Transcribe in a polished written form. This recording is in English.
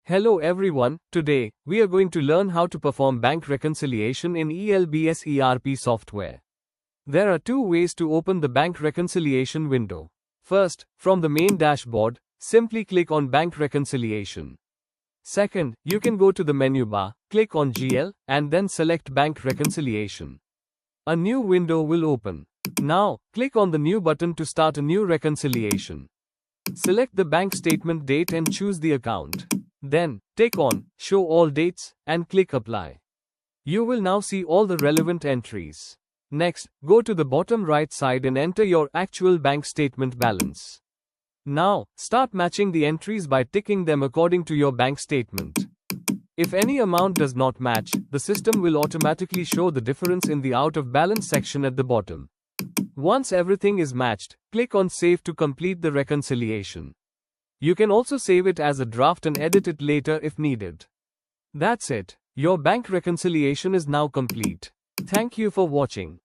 Hello everyone, today, we are going to learn how to perform bank reconciliation in ELBS ERP software. There are two ways to open the bank reconciliation window. First, from the main dashboard, simply click on Bank Reconciliation. Second, you can go to the menu bar, click on GL, and then select Bank Reconciliation. A new window will open. Now, click on the New button to start a new reconciliation. Select the bank statement date and choose the account. Then, tick on Show All Dates and click Apply. You will now see all the relevant entries. Next, go to the bottom right side and enter your actual bank statement balance. Now, start matching the entries by ticking them according to your bank statement. If any amount does not match, the system will automatically show the difference in the out of balance section at the bottom. Once everything is matched, click on Save to complete the reconciliation. You can also save it as a draft and edit it later if needed. That's it. Your bank reconciliation is now complete. Thank you for watching.